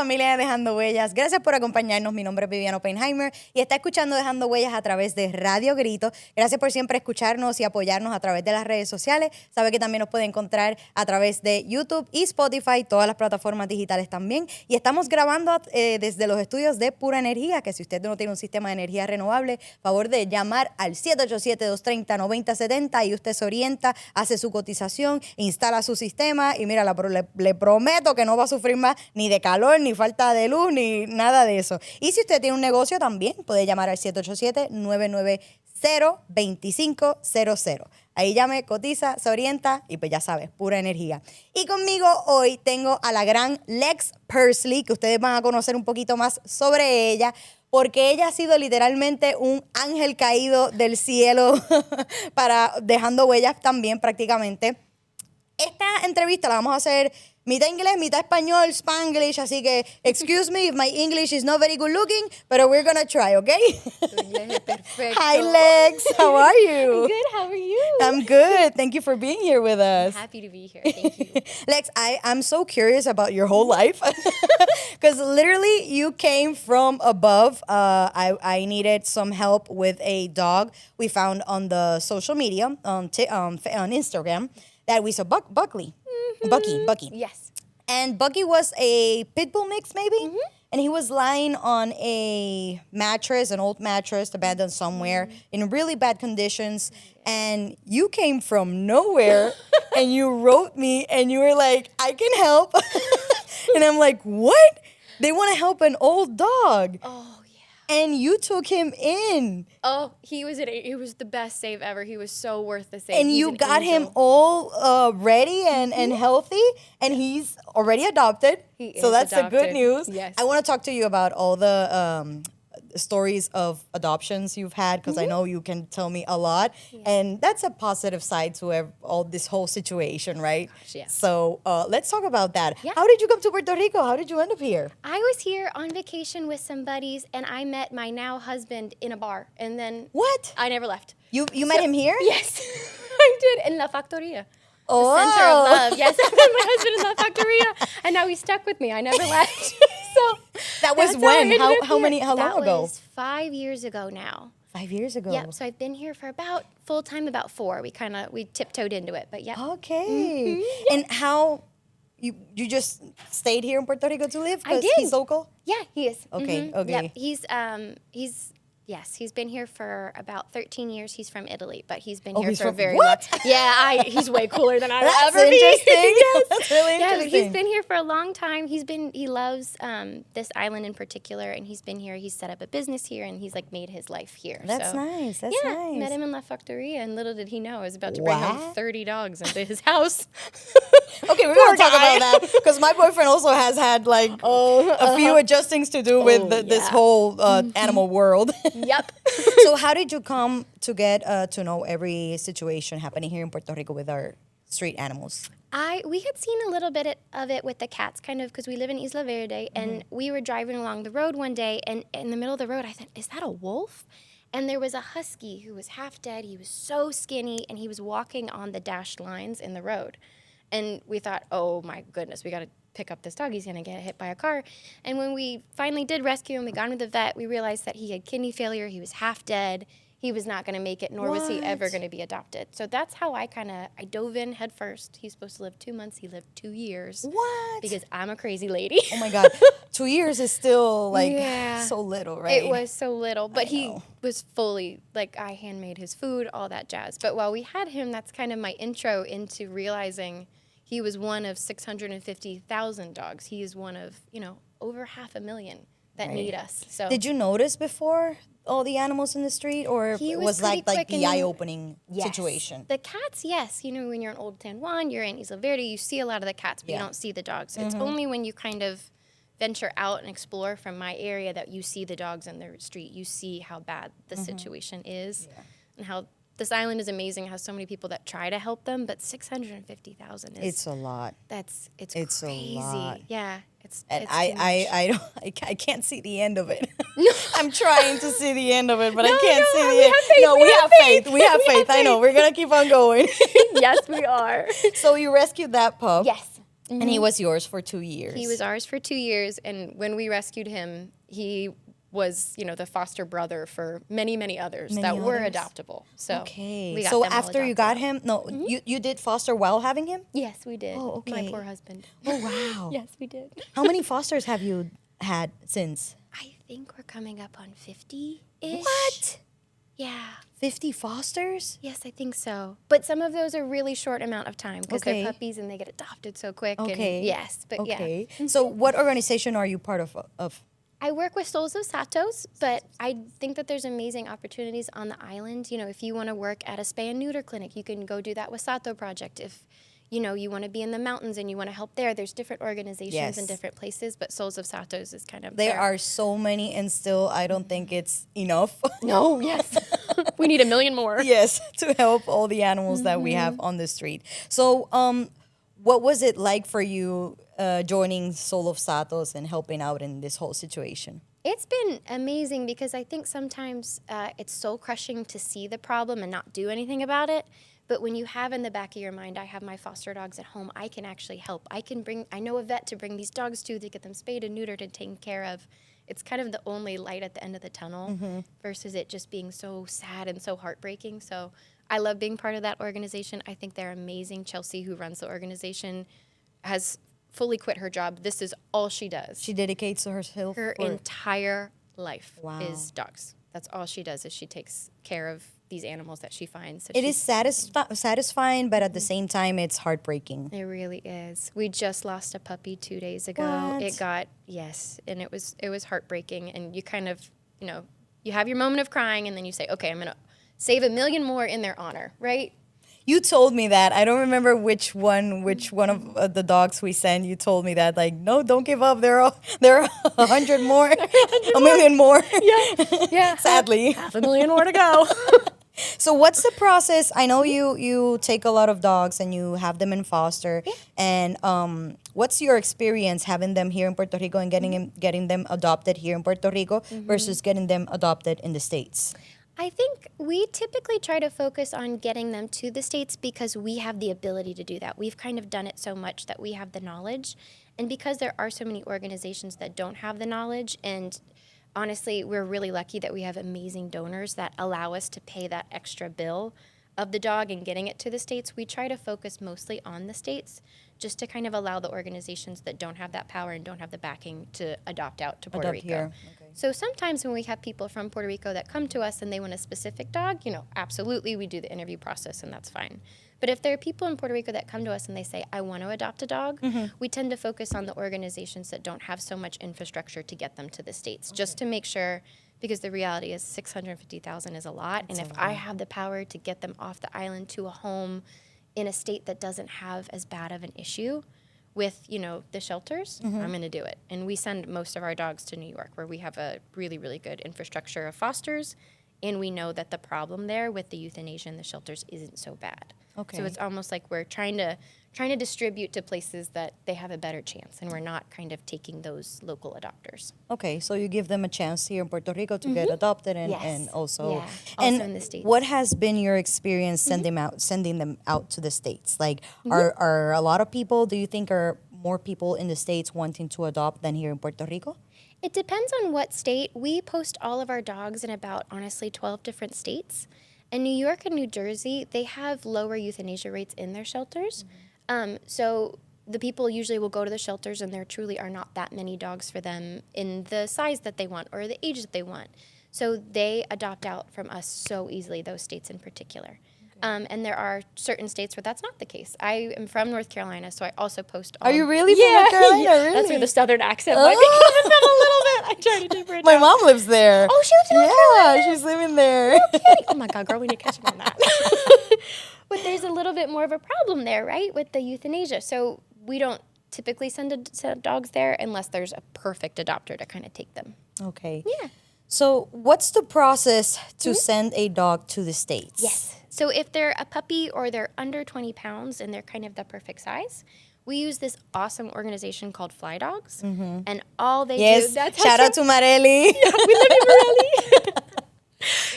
familia de Dejando Huellas. Gracias por acompañarnos. Mi nombre es Viviana Oppenheimer y está escuchando Dejando Huellas a través de Radio Grito. Gracias por siempre escucharnos y apoyarnos a través de las redes sociales. Sabe que también nos puede encontrar a través de YouTube y Spotify, todas las plataformas digitales también. Y estamos grabando desde los estudios de Pura Energía, que si usted no tiene un sistema de energía renovable, favor de llamar al 787-230-9070 y usted se orienta, hace su cotización, instala su sistema y mira, le prometo que no va a sufrir más ni de calor, ni falta de luz, ni nada de eso. Y si usted tiene un negocio también, puede llamar al 787-990-2500. Ahí llame, cotiza, se orienta y pues ya sabes, Pura Energía. Y conmigo hoy tengo a la gran Lex Pursley, que ustedes van a conocer un poquito más sobre ella, porque ella ha sido literalmente un ángel caído del cielo para Dejando Huellas también prácticamente. Esta entrevista la vamos a hacer mitad inglés, mitad español, Spanglish, así que excuse me if my English is not very good looking, but we're gonna try, okay? Perfecto. Hi Lex, how are you? Good, how are you? I'm good. Thank you for being here with us. I'm happy to be here. Thank you. Lex, I'm so curious about your whole life because literally you came from above. I needed some help with a dog we found on the social media on Instagram that we saw Buckley. Bucky. Yes. And Bucky was a pit bull mix maybe? Mm-hmm. And he was lying on a mattress, an old mattress, abandoned somewhere, in really bad conditions. And you came from nowhere, and you wrote me, and you were like, I can help. And I'm like, what? They want to help an old dog. Oh, yeah. And you took him in. Oh, he was the best save ever. He was so worth the save. And you got him all ready and healthy, and he's already adopted. So that's the good news. Yes. I want to talk to you about all the stories of adoptions you've had, because I know you can tell me a lot. Yeah. And that's a positive side to all this whole situation, right? Gosh, yes. So let's talk about that. Yeah. How did you come to Puerto Rico? How did you end up here? I was here on vacation with some buddies, and I met my now husband in a bar. And then What? I never left. You met him here? Yes, I did, in La Factoria. Oh. The center of love. Yes, I met my husband in La Factoria, and now he's stuck with me. I never left. So that was when? How long ago? That was 5 years ago now. 5 years ago. Yep. So I've been here for about full time about 4. We tiptoed into it, but yeah. Okay. Mm-hmm. Yep. And how you just stayed here in Puerto Rico to live? I did. He's local? Yeah, he is. Okay. Mm-hmm. Okay. Yep. He's been here for about 13 years. He's from Italy, but he's been Oh, here he's for a from- very what? long. Yeah, he's way cooler than I will That's ever be. interesting. Yes. That's really Yeah, but interesting. he's been here for a long time. He loves this island in particular, and he's been here. He's set up a business here, and he's made his life here. That's so, nice. That's yeah, nice. met him in La Factoria, and little did he know I was about to bring Wow. home 30 dogs into his house. Okay, we're going to talk about that because my boyfriend also has had a few adjustings to do with this whole animal world. Yep. So how did you come to get to know every situation happening here in Puerto Rico with our street animals? We had seen a little bit of it with the cats, kind of, because we live in Isla Verde, and we were driving along the road one day, and in the middle of the road, I thought, is that a wolf? And there was a husky who was half dead. He was so skinny, and he was walking on the dashed lines in the road. And we thought, oh, my goodness, we got to pick up this dog. He's going to get hit by a car. And when we finally did rescue him, we got him to the vet, we realized that he had kidney failure. He was half dead. He was not going to make it, nor was he ever going to be adopted. So that's how I dove in head first. He's supposed to live 2 months. He lived 2 years. What? Because I'm a crazy lady. Oh, my God. 2 years is still, Yeah. so little, right? It was so little. But he was fully, I handmade his food, all that jazz. But while we had him, that's kind of my intro into realizing he was one of 650,000 dogs. He is one of, over 500,000 that need us. So Did you notice before all the animals in the street, or He was was like pretty quick the and- eye-opening Yes. situation? The cats, yes. When you're in Old San Juan, you're in Isla Verde, you see a lot of the cats, but you don't see the dogs. It's only when you kind of venture out and explore from my area that you see the dogs in the street. You see how bad the situation is and how this island is amazing. It has so many people that try to help them, but 650,000 is... It's a lot. It's It's a crazy. lot. Yeah. It's And too much. I can't see the end of it. I'm trying to see the end of it, but I No, can't no, see we the end. have faith, No, we we have have faith. faith. We have We have faith. I know. faith. We're gonna keep on going. Yes, we are. So you rescued that pup. Yes. And he was yours for 2 years. He was ours for 2 years, and when we rescued him, he was, the foster brother for many, many others that were adoptable. So okay. we got So them all after you got adopted. him, no, you did foster while having him? Yes, we did. Oh, okay. My poor husband. Oh, wow. Yes, we did. How many fosters have you had since? I think we're coming up on 50-ish. What? Yeah. 50 fosters? Yes, I think so. But some of those are really short amount of time because Okay. they're puppies and they get adopted so quick. Okay. And yes, but Okay. yeah. So what organization are you part of? I work with Souls of Satos, but I think that there's amazing opportunities on the island. If you want to work at a spay and neuter clinic, you can go do that with Sato Project. If you want to be in the mountains and you want to help there's different organizations in Yes. different places, but Souls of Satos is kind of There are so many, and still I don't think it's enough. No, yes. We need 1 million more. Yes, to help all the animals that we have on the street. So, what was it like for you joining Soul of Satos and helping out in this whole situation? It's been amazing because I think sometimes it's soul crushing to see the problem and not do anything about it. But when you have in the back of your mind, I have my foster dogs at home, I can actually help. I know a vet to bring these dogs to get them spayed and neutered and taken care of. It's kind of the only light at the end of the tunnel versus it just being so sad and so heartbreaking. So I love being part of that organization. I think they're amazing. Chelsea, who runs the organization, has fully quit her job. This is all she does. She dedicates herself. Her entire life Wow. is dogs. That's all she does is she takes care of these animals that she finds. So It is satisfying, but at the same time, it's heartbreaking. It really is. We just lost a puppy 2 days ago. What? And it was heartbreaking. And you kind of, you have your moment of crying, and then you say, okay, I'm gonna save 1 million more in their honor, right? You told me that. I don't remember which one of the dogs we sent. You told me that, like, no, don't give up. There are 100 more, 1 million more. Yeah. Sadly. 500,000 more to go. So what's the process? I know you take a lot of dogs and you have them in foster. Yeah. And what's your experience having them here in Puerto Rico and getting them adopted here in Puerto Rico versus getting them adopted in the States? I think we typically try to focus on getting them to the States because we have the ability to do that. We've kind of done it so much that we have the knowledge. And because there are so many organizations that don't have the knowledge, and honestly, we're really lucky that we have amazing donors that allow us to pay that extra bill of the dog and getting it to the States, we try to focus mostly on the States just to kind of allow the organizations that don't have that power and don't have the backing to adopt out to Puerto Rico. Here. Okay. So sometimes when we have people from Puerto Rico that come to us and they want a specific dog, absolutely we do the interview process and that's fine. But if there are people in Puerto Rico that come to us and they say, I want to adopt a dog, we tend to focus on the organizations that don't have so much infrastructure to get them to the States, just to make sure, because the reality is 650,000 is a lot. And if I have the power to get them off the island to a home in a state that doesn't have as bad of an issue with, the shelters, I'm going to do it. And we send most of our dogs to New York, where we have a really, really good infrastructure of fosters. And we know that the problem there with the euthanasia and the shelters isn't so bad. Okay. So it's almost like we're trying to distribute to places that they have a better chance, and we're not kind of taking those local adopters. Okay, so you give them a chance here in Puerto Rico to get adopted and also, Yeah, also in the States. What has been your experience sending them out to the States? Like, are a lot of people, do you think, are more people in the States wanting to adopt than here in Puerto Rico? It depends on what state. We post all of our dogs in about, honestly, 12 different states. In New York and New Jersey, they have lower euthanasia rates in their shelters. So the people usually will go to the shelters, and there truly are not that many dogs for them in the size that they want or the age that they want. So they adopt out from us so easily, those states in particular. And there are certain states where that's not the case. I am from North Carolina, so I also post on... Are you really from North Carolina? Really? That's where the southern accent might be coming from a little bit. I tried to taper it My down. mom lives there. Oh, she lives in North Carolina? Yeah, she's living there. Oh my God, girl, we need to catch up on that. But there's a little bit more of a problem there, right, with the euthanasia. So we don't typically send dogs there unless there's a perfect adopter to kind of take them. Okay. Yeah. So what's the process to send a dog to the States? Yes. So if they're a puppy or they're under 20 pounds and they're kind of the perfect size, we use this awesome organization called Fly Dogs. And all they do... Shout out to Marelli. Yeah, we live in Morelli.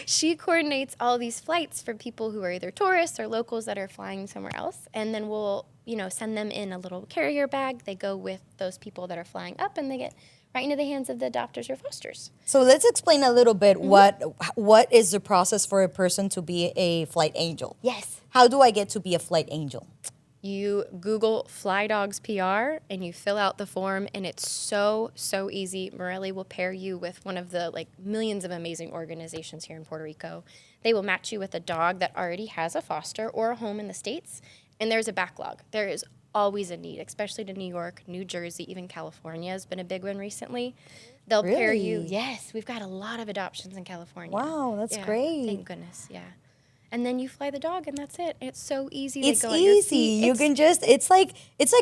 She coordinates all these flights for people who are either tourists or locals that are flying somewhere else. And then we'll send them in a little carrier bag. They go with those people that are flying up, and they get right into the hands of the adopters or fosters. So let's explain a little bit what is the process for a person to be a flight angel? Yes. How do I get to be a flight angel? You Google Fly Dogs PR and you fill out the form, and it's so easy. Morelli will pair you with one of the millions of amazing organizations here in Puerto Rico. They will match you with a dog that already has a foster or a home in the States, and there's a backlog. There is always a need, especially to New York, New Jersey, even California has been a big one recently. They'll pair you. Yes, we've got a lot of adoptions in California. Wow, that's great. Thank goodness, yeah. And then you fly the dog, and that's it. It's so easy. It's easy. You can just, it's like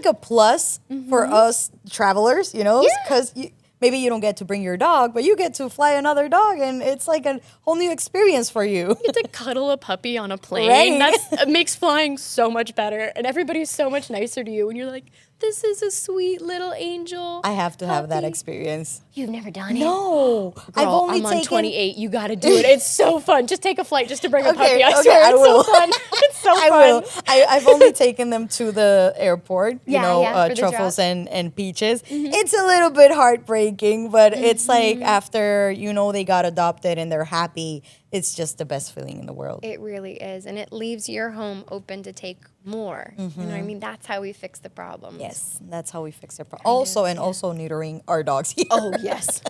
a plus for us travelers, because maybe you don't get to bring your dog, but you get to fly another dog, and it's like a whole new experience for you. You get to cuddle a puppy on a plane. Right. It makes flying so much better, and everybody's so much nicer to you, and you're like, this is a sweet little angel. I have to have that experience. You've never done it? No. Girl, I've only I'm taken... on 28. You got to do it. It's so fun. Just take a flight just to bring a puppy. I Okay, swear, I will. It's so fun. It's so fun. I will. I've only taken them to the airport, for the Truffles drop. and Peaches. It's a little bit heartbreaking, but it's like after, they got adopted and they're happy, it's just the best feeling in the world. It really is. And it leaves your home open to take more. You know what I mean? That's how we fix the problems. Yes, that's how we fix the problem. Also neutering our dogs here. Oh, yes.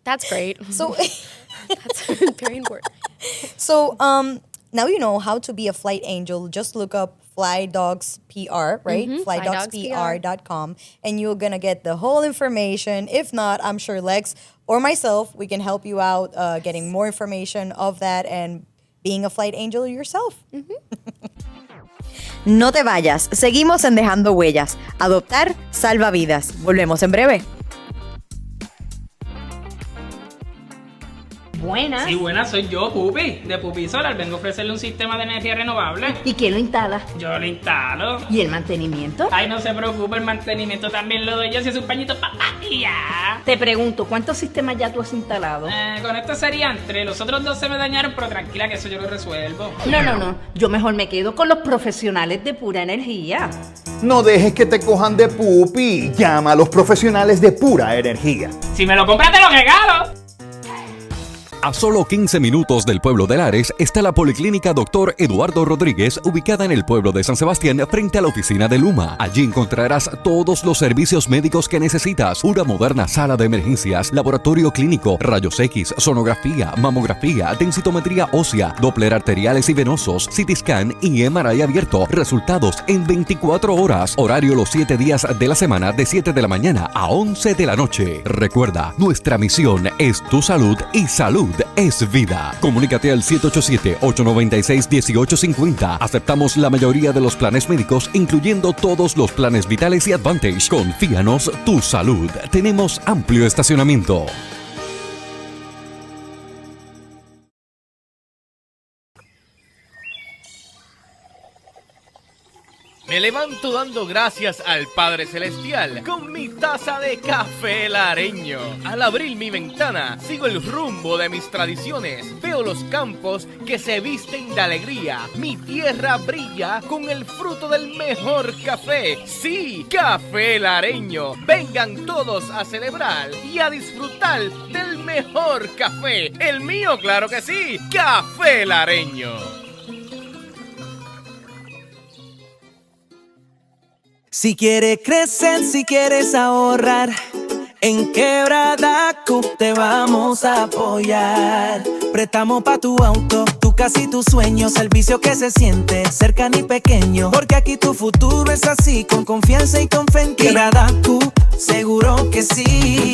That's great. So, That's very important. So now you know how to be a flight angel. Just look up Fly Dogs PR, right? FlyDogsPR.com, and you're going to get the whole information. If not, I'm sure Lex or myself, we can help you out getting more information of that and being a flight angel yourself. No te vayas. Seguimos en Dejando Huellas. Adoptar salva vidas. Volvemos en breve. Buenas. Sí, buenas, soy yo, Pupi, de Pupi Solar. Vengo a ofrecerle un sistema de energía renovable. ¿Y quién lo instala? Yo lo instalo. ¿Y el mantenimiento? Ay, no se preocupe, el mantenimiento también lo doy yo, si es un pañito papá y ya. Te pregunto, ¿cuántos sistemas ya tú has instalado? Con esto serían 3, los otros 2 se me dañaron, pero tranquila que eso yo lo resuelvo. No, yo mejor me quedo con los profesionales de Pura Energía. No dejes que te cojan de pupi. Llama a los profesionales de Pura Energía. Si me lo compras, te lo regalo. A solo 15 minutos del pueblo de Lares está la Policlínica Dr. Eduardo Rodríguez, ubicada en el pueblo de San Sebastián, frente a la oficina de Luma. Allí encontrarás todos los servicios médicos que necesitas: una moderna sala de emergencias, laboratorio clínico, rayos X, sonografía, mamografía, densitometría ósea, Doppler arteriales y venosos, CT scan y MRI abierto. Resultados en 24 horas. Horario los 7 días de la semana, de 7 de la mañana a 11 de la noche. Recuerda, nuestra misión es tu salud, y salud es vida. Comunícate al 787-896-1850. Aceptamos la mayoría de los planes médicos, incluyendo todos los planes vitales y Advantage. Confíanos tu salud. Tenemos amplio estacionamiento. Me levanto dando gracias al Padre Celestial con mi taza de café lareño. Al abrir mi ventana, sigo el rumbo de mis tradiciones. Veo los campos que se visten de alegría. Mi tierra brilla con el fruto del mejor café. Sí, café lareño. Vengan todos a celebrar y a disfrutar del mejor café. El mío, claro que sí, café lareño. Si quieres crecer, si quieres ahorrar, en Quebradaco te vamos a apoyar. Préstamo pa' tu auto, tu casa y tus sueños, servicio que se siente cercano y pequeño. Porque aquí tu futuro es así, con confianza y con fe en Quebradaco, seguro que sí.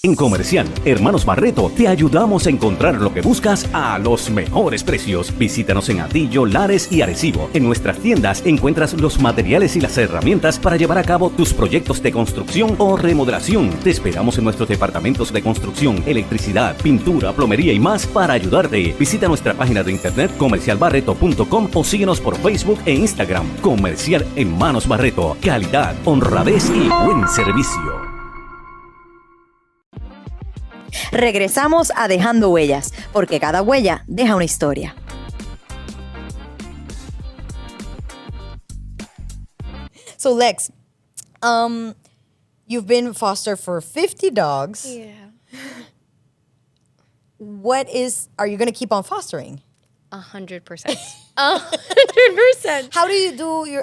En Comercial Hermanos Barreto te ayudamos a encontrar lo que buscas a los mejores precios. Visítanos en Atillo, Lares y Arecibo. En nuestras tiendas encuentras los materiales y las herramientas para llevar a cabo tus proyectos de construcción o remodelación. Te esperamos en nuestros departamentos de construcción, electricidad, pintura, plomería y más para ayudarte. Visita nuestra página de internet comercialbarreto.com o síguenos por Facebook e Instagram. Comercial Hermanos Barreto. Calidad, honradez y buen servicio. Regresamos a Dejando Huellas, porque cada huella deja una historia. So Lex, you've been foster for 50 dogs. Yeah. Are you going to keep on fostering? 100%. 100%. How do you do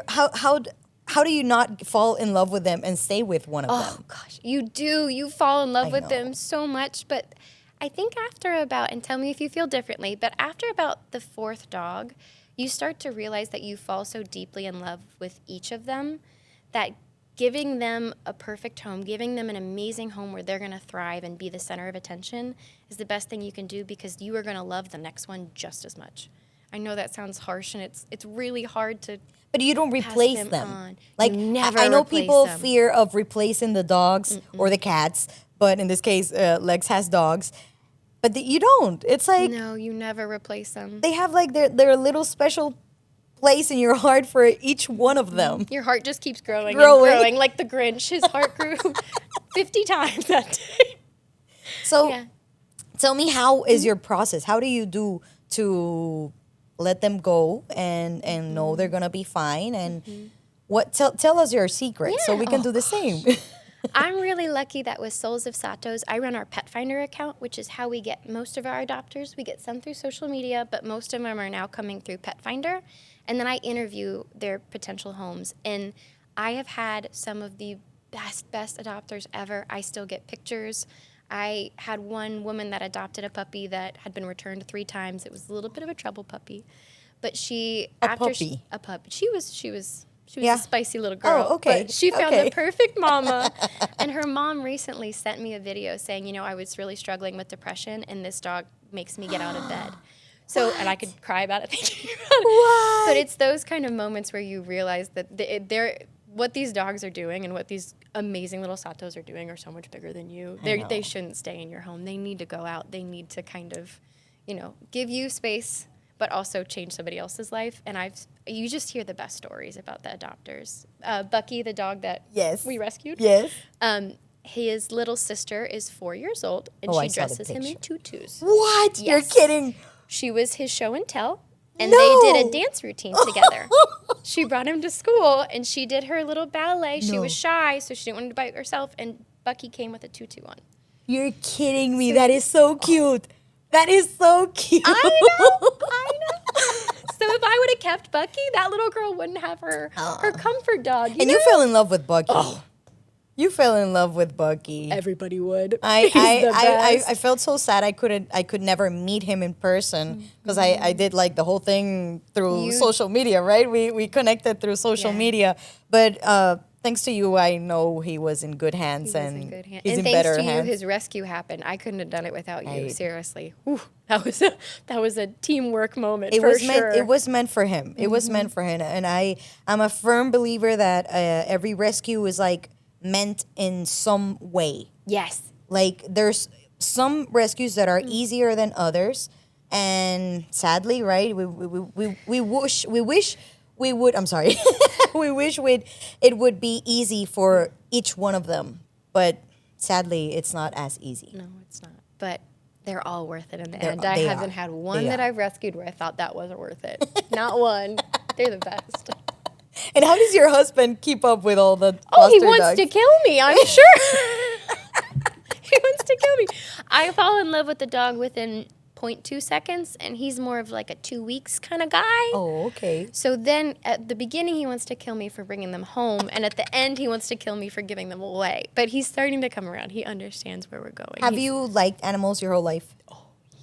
how do you not fall in love with them and stay with one of Oh, them? gosh. You do. You fall in love I with know. them so much. But I think after about, and tell me if you feel differently, but after about the 4th dog, you start to realize that you fall so deeply in love with each of them that giving them a perfect home, giving them an amazing home where they're going to thrive and be the center of attention is the best thing you can do, because you are going to love the next one just as much. I know that sounds harsh, and it's really hard to. But you don't replace them them. on. Like, You never I know replace people them. fear of replacing the dogs or the cats, but in this case, Lex has dogs. But you don't. It's like No, you never replace them. they have like their little special place in your heart for each one of them. Your heart just keeps growing and Growing. growing, like the Grinch. His heart grew 50 times that day. So Yeah. tell me, how is your process? How do you do to let them go and know they're gonna be fine? And what tell us your secret so we can do the same. I'm really lucky that with Souls of Satos, I run our Pet Finder account, which is how we get most of our adopters. We get some through social media, but most of them are now coming through Pet Finder. And then I interview their potential homes. And I have had some of the best adopters ever. I still get pictures. I had one woman that adopted a puppy that had been returned 3 times. It was a little bit of a trouble puppy. But she, A after puppy? a puppy. She was Yeah. a spicy little girl. Oh, okay. But she found Okay. the perfect mama. And her mom recently sent me a video saying, I was really struggling with depression, and this dog makes me get out of bed. So, and I could cry about it thinking about it. What? But it's those kind of moments where you realize that what these dogs are doing and what these amazing little Satos are doing are so much bigger than you. They shouldn't stay in your home. They need to go out. They need to kind of, give you space, but also change somebody else's life. And you just hear the best stories about the adopters. Bucky, the dog that Yes. we rescued. Yes. His little sister is 4 years old, and Oh, I she saw the dresses him in picture. tutus. What? You're Yes. kidding. She was his show and tell, and No. they did a dance routine together. She brought him to school, and she did her little ballet. She No. was shy, so she didn't want to bite herself, and Bucky came with a tutu on. You're kidding me. That is so cute. That is so cute. I know. So if I would have kept Bucky, that little girl wouldn't have her comfort dog. And you fell in love with Bucky. You fell in love with Bucky. Everybody would. I felt so sad I could never meet him in person because I did like the whole thing through social media, right? We connected through social media. But thanks to you, I know he was in good hands He's and in good hands. he's And in thanks better to you, hands. his rescue happened. I couldn't have done it without you. Right. Seriously, Whew. that was a teamwork moment. It for was sure. It was meant for him. It was meant for him, and I'm a firm believer that every rescue is like meant in some way. Yes. Like there's some rescues that are easier than others, and sadly, right? We wish we would. I'm sorry. We wish it would be easy for each one of them, but sadly, it's not as easy. No, it's not. But they're all worth it in the They're- end. I they haven't are. had one They that are. I've rescued where I thought that wasn't worth it. Not one. They're the best. And how does your husband keep up with all the Oh, he foster wants dogs? to kill me, I'm sure. He wants to kill me. I fall in love with the dog within 0.2 seconds, and he's more of like a 2 weeks kind of guy. Oh, okay. So then at the beginning, he wants to kill me for bringing them home, and at the end, he wants to kill me for giving them away. But he's starting to come around. He understands where we're going. Have you liked animals your whole life?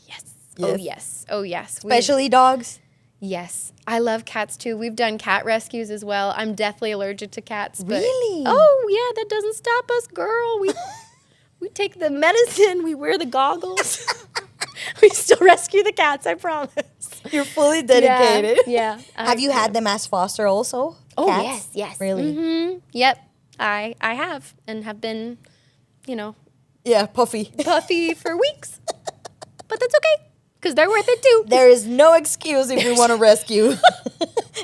Yes. Yes. Oh, yes. Oh, yes. Especially dogs? Yes. I love cats, too. We've done cat rescues as well. I'm deathly allergic to cats. But, Really? Oh, yeah. That doesn't stop us, girl. We take the medicine. We wear the goggles. We still rescue the cats, I promise. You're fully dedicated. Yeah. Have you had them as foster also? Oh, Cats? yes. Really? Mm-hmm. Yep. I have, and have been, Yeah, puffy. puffy for weeks. But that's okay, because they're worth it, too. There is no excuse if we want to rescue.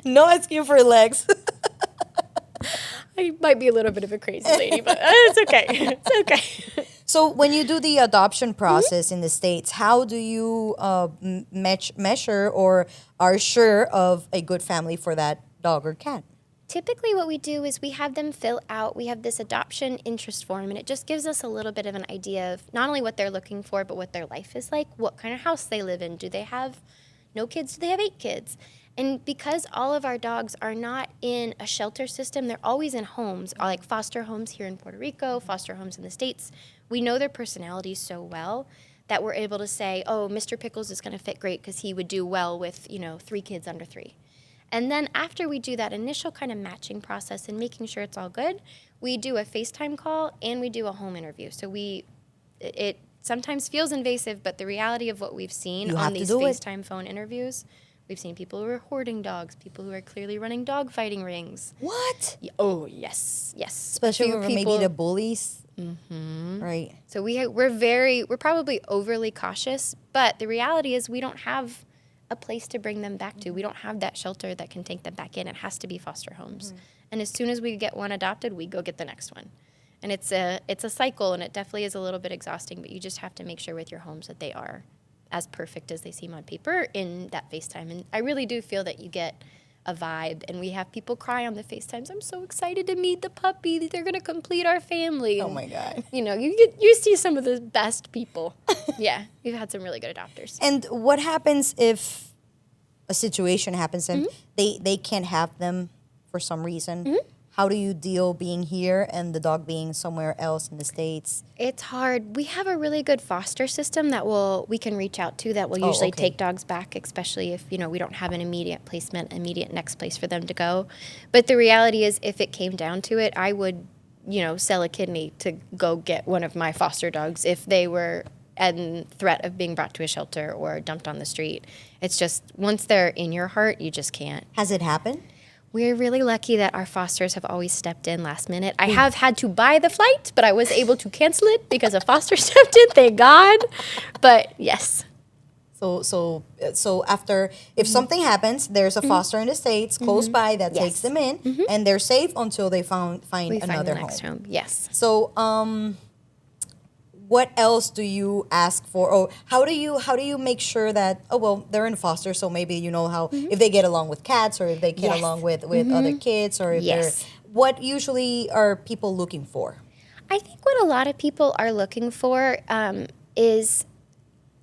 No excuse for Lex. I might be a little bit of a crazy lady, but it's okay. It's okay. So when you do the adoption process in the States, how do you measure or are sure of a good family for that dog or cat? Typically what we do is we have them fill out, we have this adoption interest form, and it just gives us a little bit of an idea of not only what they're looking for, but what their life is like, what kind of house they live in. Do they have no kids? Do they have 8 kids? And because all of our dogs are not in a shelter system, they're always in homes, like foster homes here in Puerto Rico, foster homes in the States. We know their personalities so well that we're able to say, oh, Mr. Pickles is going to fit great because he would do well with, 3 kids under 3. And then after we do that initial kind of matching process and making sure it's all good, we do a FaceTime call and we do a home interview. So it sometimes feels invasive, but the reality of what we've seen on these FaceTime phone interviews, we've seen people who are hoarding dogs, people who are clearly running dog fighting rings. What? Oh, yes, yes. Especially for maybe the bullies. Mm-hmm. Right. So we're probably overly cautious, but the reality is we don't have a place to bring them back to. We don't have that shelter that can take them back in. It has to be foster homes. Mm-hmm. And as soon as we get one adopted, we go get the next one. And it's a cycle, and it definitely is a little bit exhausting, but you just have to make sure with your homes that they are as perfect as they seem on paper in that FaceTime. And I really do feel that you get a vibe, and we have people cry on the FaceTimes. I'm so excited to meet the puppy. They're going to complete our family. Oh, my God. You see some of the best people. Yeah, we've had some really good adopters. And what happens if a situation happens and they can't have them for some reason? Mm-hmm. How do you deal being here and the dog being somewhere else in the States? It's hard. We have a really good foster system that we can reach out to that will usually take dogs back, especially if, we don't have an immediate placement, immediate next place for them to go. But the reality is, if it came down to it, I would, sell a kidney to go get one of my foster dogs if they were in threat of being brought to a shelter or dumped on the street. It's just, once they're in your heart, you just can't. Has it happened? We're really lucky that our fosters have always stepped in last minute. I have had to buy the flight, but I was able to cancel it because a foster stepped in, thank God. But yes. So after, if something happens, there's a foster in the States close by that takes them in, and they're safe until they find another home. Yes. So, what else do you ask for? Or how do you make sure that, they're in foster, so maybe you know how, if they get along with cats or if they get along with other kids, or if what usually are people looking for? I think what a lot of people are looking for is,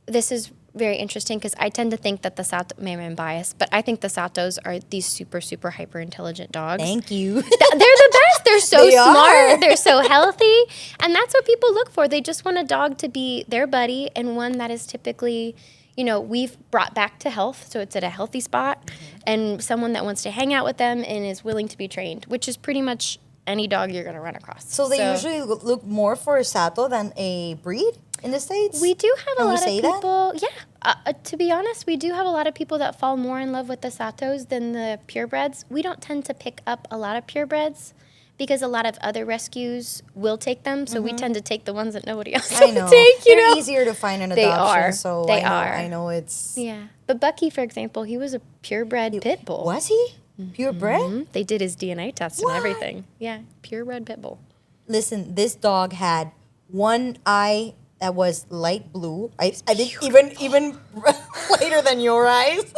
this is very interesting because I tend to think that the Sato, maybe I'm biased, but I think the Satos are these super, super hyper intelligent dogs. Thank you. They're the best. They're so smart. They're so healthy. And that's what people look for. They just want a dog to be their buddy, and one that is typically, we've brought back to health. So it's at a healthy spot, and someone that wants to hang out with them and is willing to be trained, which is pretty much any dog you're going to run across. So they usually look more for a Sato than a breed in the States? We do have a lot of people. That? Yeah. To be honest, we do have a lot of people that fall more in love with the Satos than the purebreds. We don't tend to pick up a lot of purebreds because a lot of other rescues will take them. So we tend to take the ones that nobody else will take. They're easier to find an adoption. They are. So they I know it's... Yeah. But Bucky, for example, he was a purebred pit bull. Was he? Purebred? Mm-hmm. They did his DNA test and everything. Yeah. Purebred pit bull. Listen, this dog had one eye that was light blue. I think even lighter than your eyes.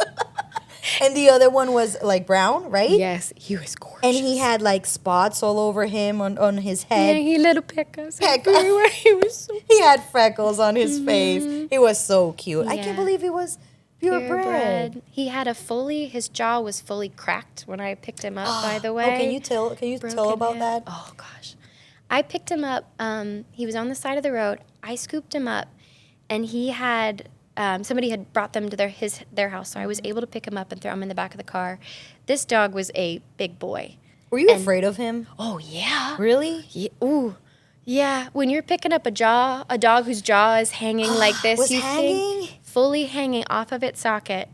And the other one was like brown, right? Yes, he was gorgeous. And he had like spots all over him on his head. Yeah, he little peckers everywhere. He was so He had freckles on his face. He was so cute. Yeah. I can't believe he was purebred. He had his jaw was fully cracked when I picked him up, by the way. Oh, can you tell about that? Oh gosh. I picked him up, he was on the side of the road. I scooped him up, and he had, somebody had brought them to their house, so I was able to pick him up and throw him in the back of the car. This dog was a big boy. Were you afraid of him? Oh, yeah. Really? Yeah. Ooh. Yeah. When you're picking up a dog whose jaw is hanging like this, fully hanging off of its socket,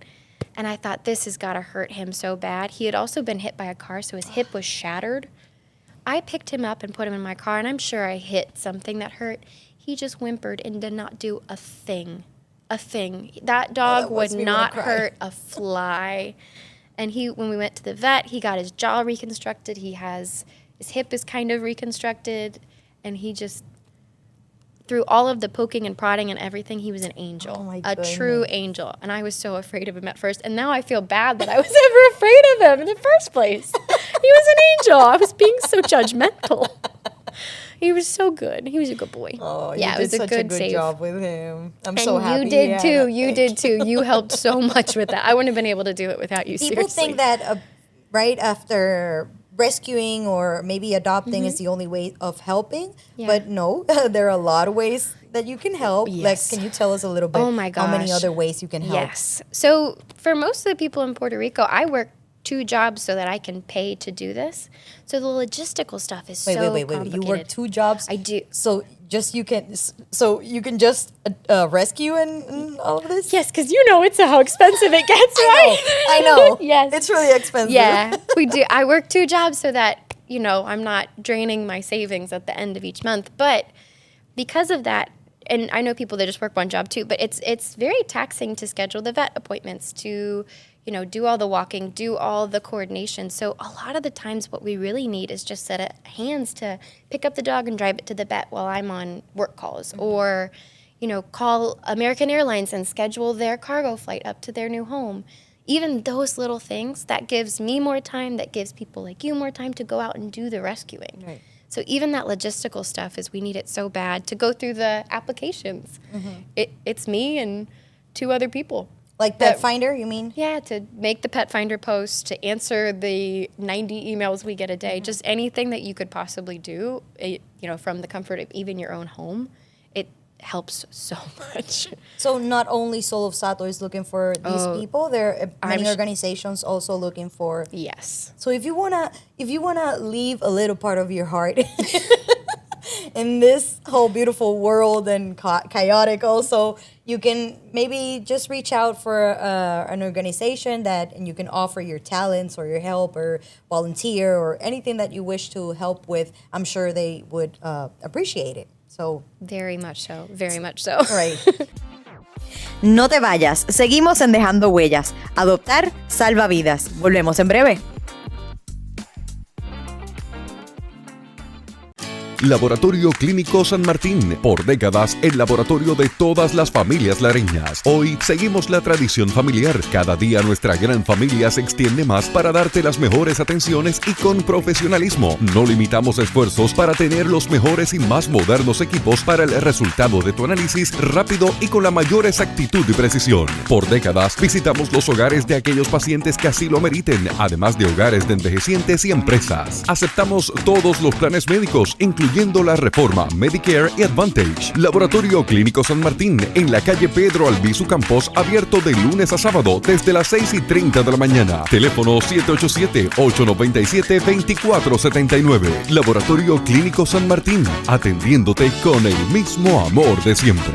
and I thought, this has got to hurt him so bad. He had also been hit by a car, so his hip was shattered. I picked him up and put him in my car, and I'm sure I hit something that hurt. He just whimpered and did not do a thing. That dog would not hurt a fly. And when we went to the vet, he got his jaw reconstructed. His hip is kind of reconstructed. And he just, through all of the poking and prodding and everything, he was an angel. Oh my goodness. A true angel. And I was so afraid of him at first. And now I feel bad that I was ever afraid of him in the first place. was an angel. I was being so judgmental. He was so good. He was a good boy. Oh, yeah, you it was did a such good a good save. job with him. I'm And so happy. you did too. that You did too. You helped so much with that. I wouldn't have been able to do it without you. People seriously. think that right after rescuing or maybe adopting is the only way of helping, Yeah. but no, there are a lot of ways that you can help. Yes. Lex, can you tell us a little bit Oh my how many gosh. other ways you can help? Yes. So for most of the people in Puerto Rico, I work 2 jobs so that I can pay to do this. So the logistical stuff is Wait. so You complicated. work 2 jobs? I do. So you can just rescue and all of this? Yes, because you know how expensive it gets, right? I know. Yes. It's really expensive. Yeah, we do. I work 2 jobs so that, I'm not draining my savings at the end of each month. But because of that, and I know people that just work 1 job too, but it's very taxing to schedule the vet appointments, to, do all the walking, do all the coordination. So a lot of the times what we really need is just set of hands to pick up the dog and drive it to the vet while I'm on work calls, or, call American Airlines and schedule their cargo flight up to their new home. Even those little things, that gives me more time, that gives people like you more time to go out and do the rescuing. Right. So even that logistical stuff we need it so bad to go through the applications. It's me and 2 other people. Like Pet Finder, you mean? Yeah, to make the Pet Finder post, to answer the 90 emails we get a day, just anything that you could possibly do, from the comfort of even your own home, it helps so much. So not only Soul of Sato is looking for these people, there are many organizations also looking for. Yes. So if you wanna leave a little part of your heart in this whole beautiful world and chaotic, also you can maybe just reach out for an organization and you can offer your talents or your help or volunteer or anything that you wish to help with. I'm sure they would appreciate it. So Very much so. Very much so. right. No te vayas. Seguimos en Dejando Huellas. Adoptar salva vidas. Volvemos en breve. Laboratorio Clínico San Martín, por décadas el laboratorio de todas las familias lareñas. Hoy seguimos la tradición familiar. Cada día nuestra gran familia se extiende más para darte las mejores atenciones y con profesionalismo. No limitamos esfuerzos para tener los mejores y más modernos equipos para el resultado de tu análisis rápido y con la mayor exactitud y precisión. Por décadas visitamos los hogares de aquellos pacientes que así lo meriten, además de hogares de envejecientes y empresas. Aceptamos todos los planes médicos, incluyendo la reforma Medicare y Advantage. Laboratorio Clínico San Martín, en la calle Pedro Albizu Campos, abierto de lunes a sábado desde las 6:30 de la mañana. Teléfono 787-897-2479. Laboratorio Clínico San Martín, atendiéndote con el mismo amor de siempre.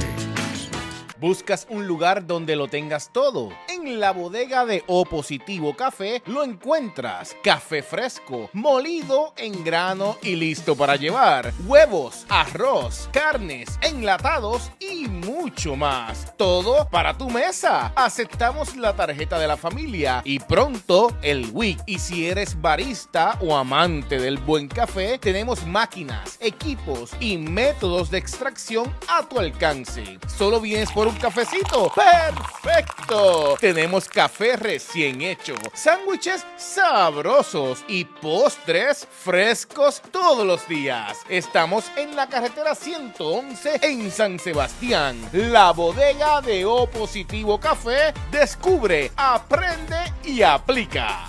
¿Buscas un lugar donde lo tengas todo? En la bodega de O Positivo Café lo encuentras. Café fresco, molido en grano y listo para llevar. Huevos, arroz, carnes, enlatados y mucho más. Todo para tu mesa. Aceptamos la tarjeta de la familia y pronto el WIC. Y si eres barista o amante del buen café, tenemos máquinas, equipos y métodos de extracción a tu alcance. Solo vienes por un cafecito. ¡Perfecto! Tenemos café recién hecho, sándwiches sabrosos y postres frescos todos los días. Estamos en la carretera 111 en San Sebastián. La bodega de O Positivo Café. Descubre, aprende y aplica.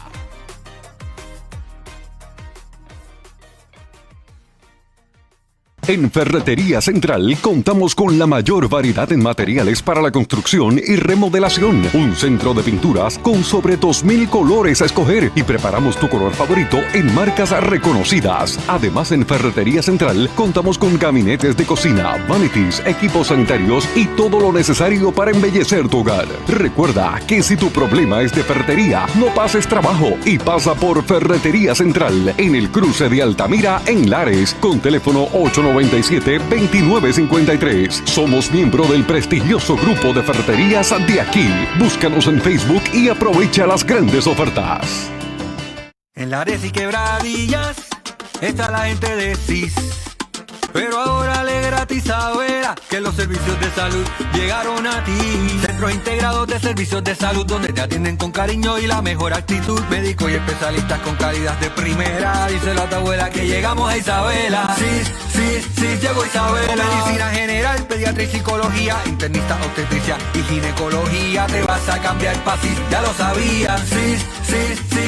En Ferretería Central contamos con la mayor variedad en materiales para la construcción y remodelación. Un centro de pinturas con sobre 2,000 colores a escoger y preparamos tu color favorito en marcas reconocidas. Además, en Ferretería Central contamos con gabinetes de cocina, vanities, equipos sanitarios y todo lo necesario para embellecer tu hogar. Recuerda que si tu problema es de ferretería, no pases trabajo y pasa por Ferretería Central en el cruce de Altamira en Lares con teléfono 897-2953. Somos miembro del prestigioso grupo de ferreterías de aquí. Búscanos en Facebook y aprovecha las grandes ofertas. En Lares y Quebradillas está la gente de CIS. Pero ahora le gratis a ver que los servicios de salud llegaron a ti. Centros integrados de servicios de salud donde te atienden con cariño y la mejor actitud. Médicos y especialistas con calidad de primera. Díselo a tu abuela que llegamos a Isabela. Sí, llegó Isabela. Medicina general, pediatría y psicología, internista, obstetricia y ginecología. Te vas a cambiar pasis, ya lo sabías. Sí,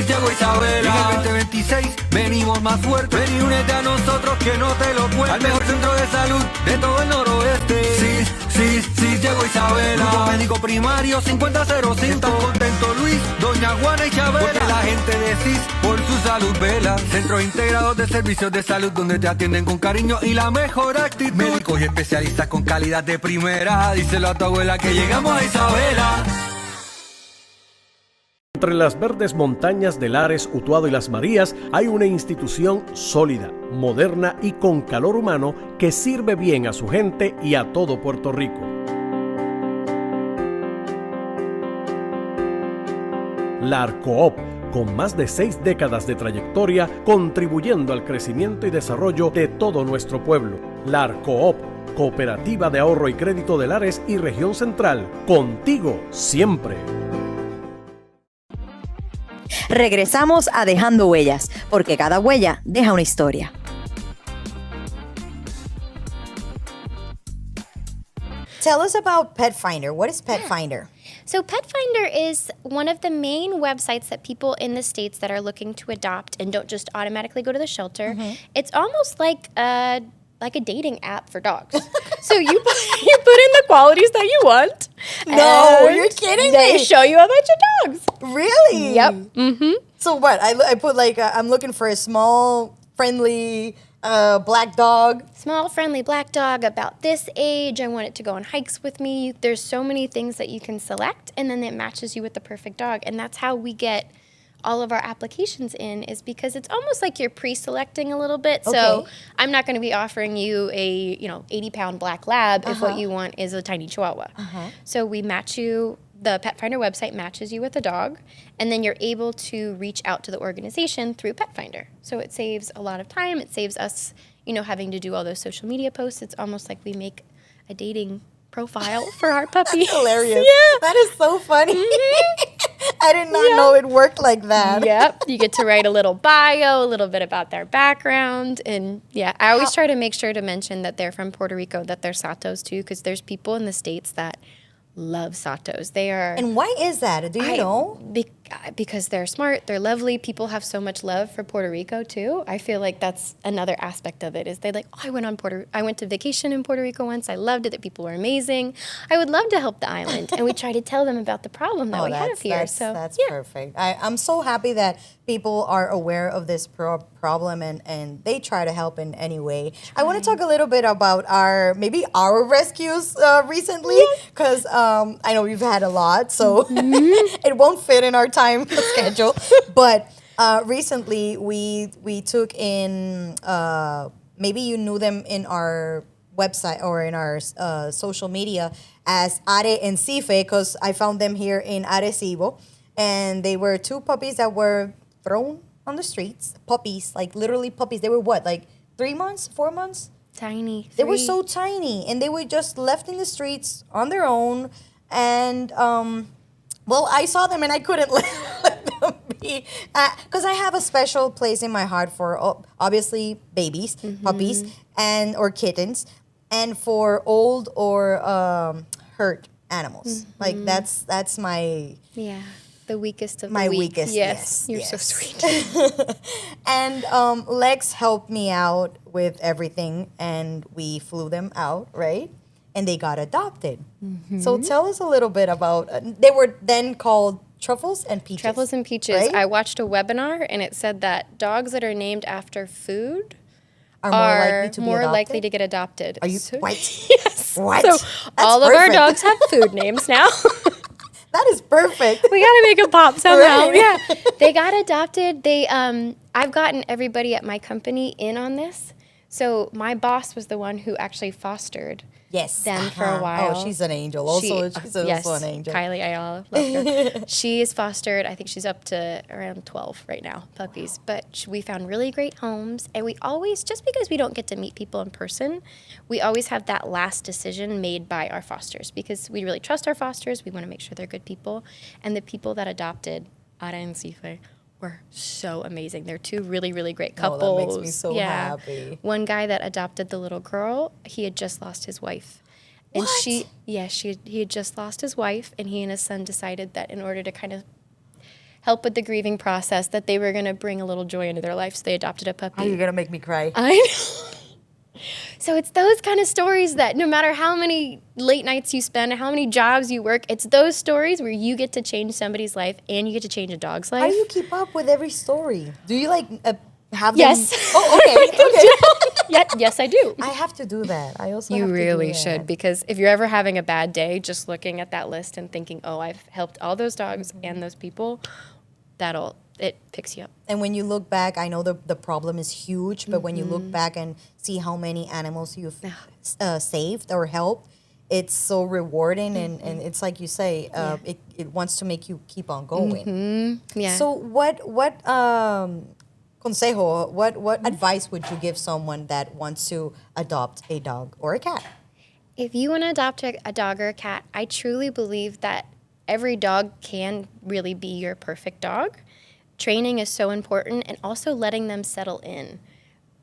llegó Isabela. Y en el 2026 venimos más fuerte. Ven y únete a nosotros que no te lo cuento. Al mejor centro de salud de todo el noroeste. Sí, llegó Isabela. Grupo médico primario 5005. Están contentos Luis, doña Juana y Chabela. Porque la gente de CIS por su salud vela. Centros integrados de servicios de salud donde te atienden con cariño y la mejor actitud. Médicos y especialistas con calidad de primera. Díselo a tu abuela que llegamos a Isabela. Entre las verdes montañas de Lares, Utuado y Las Marías hay una institución sólida, moderna y con calor humano que sirve bien a su gente y a todo Puerto Rico. La Arcoop, con más de 6 décadas de trayectoria, contribuyendo al crecimiento y desarrollo de todo nuestro pueblo. La Arcoop, Cooperativa de Ahorro y Crédito de Lares y Región Central, contigo siempre. Regresamos a Dejando Huellas, porque cada huella deja una historia. Tell us about Pet Finder. What is Pet Finder? So Pet Finder is one of the main websites that people in the States that are looking to adopt and don't just automatically go to the shelter. It's almost like a dating app for dogs. So you put in the qualities that you want. No, you're kidding me. They show you a bunch of dogs. Really? Yep. Mm-hmm. So what? I put like, I'm looking for a small, friendly black dog. Small, friendly black dog about this age. I want it to go on hikes with me. There's so many things that you can select, and then it matches you with the perfect dog. And that's how we get all of our applications in, is because it's almost like you're pre-selecting a little bit. Okay. So I'm not going to be offering you a 80-pound black lab if what you want is a tiny chihuahua. So we match you. The Pet Finder website matches you with a dog, and then you're able to reach out to the organization through Pet Finder. So it saves a lot of time. It saves us, having to do all those social media posts. It's almost like we make a dating profile for our puppy. That's hilarious. Yeah. That is so funny. I did not know it worked like that. Yep. You get to write a little bio, a little bit about their background. And I always try to make sure to mention that they're from Puerto Rico, that they're Satos too, because there's people in the States that love Satos. They are. And why is that? Do you know? Because they're smart, they're lovely. People have so much love for Puerto Rico too. I feel like that's another aspect of it. Is they like, I went to vacation in Puerto Rico once. I loved it. The people were amazing. I would love to help the island, and we try to tell them about the problem that we have here. That's perfect. I'm so happy that people are aware of this problem and they try to help in any way. I want to talk a little bit about our rescues recently, because I know we've had a lot, so it won't fit in our time schedule. But recently we took in, maybe you knew them in our website or in our social media as Are and Cife, because I found them here in Arecibo, and they were 2 puppies that were thrown on the streets. Puppies, like literally puppies. They were what, like 3 months, 4 months? Tiny. They were so tiny, and they were just left in the streets on their own. And I saw them and I couldn't let them be, because I have a special place in my heart for obviously babies, puppies, or kittens, and for old or hurt animals. Like that's my the weakest of my the weak. weakest. Yes, you're so sweet. And Lex helped me out with everything, and we flew them out, right? And they got adopted. So tell us a little bit about, they were then called Truffles and Peaches. Truffles and Peaches. Right? I watched a webinar, and it said that dogs that are named after food are more likely to get adopted. Are you, what? Yes. What? So That's all perfect. of our dogs have food names now. That is perfect. We gotta make it pop somehow. Right. Yeah. They got adopted. They I've gotten everybody at my company in on this. So my boss was the one who actually fostered Then for a while. Oh, she's an angel. Also, she's yes, also an angel. Kylie Ayala, love her. She is fostered. I think she's up to around 12 right now, puppies. But we found really great homes, and we always, just because we don't get to meet people in person, we always have that last decision made by our fosters because we really trust our fosters. We want to make sure they're good people, and the people that adopted Ara and Sife were so amazing. They're two really, really great couples. Oh, that makes me so happy. One guy that adopted the little girl, he had just lost his wife. And What? he had just lost his wife, and he and his son decided that in order to kind of help with the grieving process, that they were going to bring a little joy into their life, so they adopted a puppy. Oh, you're going to make me cry. I know. So it's those kind of stories that no matter how many late nights you spend, how many jobs you work, it's those stories where you get to change somebody's life and you get to change a dog's life. How do you keep up with every story? Do you like have Yes. them? Oh, okay. Yes, I do. I have to do that. I also You have to really do that. should, because if you're ever having a bad day, just looking at that list and thinking, oh, I've helped all those dogs and those people, it picks you up. And when you look back, I know the problem is huge, but when you look back and see how many animals you've saved or helped, it's so rewarding, and it's like you say, it wants to make you keep on going. Yeah. So what consejo, what advice would you give someone that wants to adopt a dog or a cat? If you want to adopt a dog or a cat, I truly believe that every dog can really be your perfect dog. Training is so important, and also letting them settle in.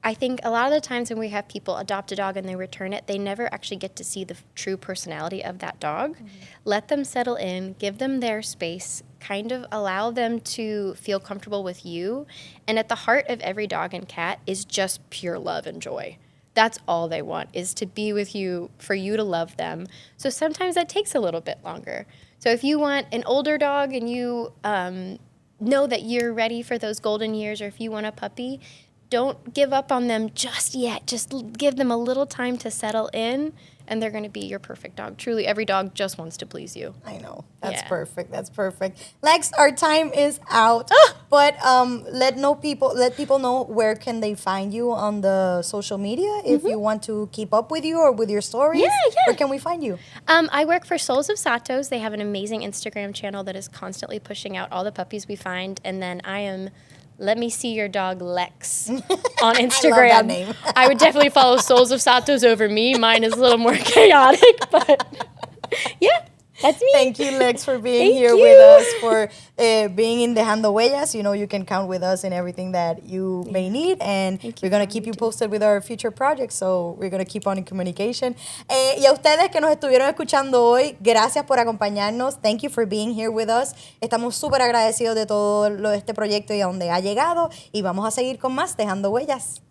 I think a lot of the times when we have people adopt a dog and they return it, they never actually get to see the true personality of that dog. Let them settle in, give them their space, kind of allow them to feel comfortable with you. And at the heart of every dog and cat is just pure love and joy. That's all they want, is to be with you, for you to love them. So sometimes that takes a little bit longer. So if you want an older dog and you know that you're ready for those golden years, or if you want a puppy, don't give up on them just yet. Just give them a little time to settle in, and they're going to be your perfect dog. Truly, every dog just wants to please you. I know. That's Yeah. perfect. That's perfect. Lex, our time is out. But let people know where can they find you on the social media if you want to keep up with you or with your stories. Yeah. Where can we find you? I work for Souls of Satos. They have an amazing Instagram channel that is constantly pushing out all the puppies we find. And then I am Let Me See Your Dog Lex on Instagram. I love that name. I would definitely follow Souls of Satos over me. Mine is a little more chaotic, but yeah, that's me. Thank you, Lex, for being Thank here you. with us, for being in Dejando Huellas. You know, you can count with us in everything that you may need, and we're going to keep you posted with our future projects, so we're going to keep on in communication. Y a ustedes que nos estuvieron escuchando hoy, gracias por acompañarnos. Thank you for being here with us. Estamos súper agradecidos de todo este proyecto y a donde ha llegado, y vamos a seguir con más Dejando Huellas.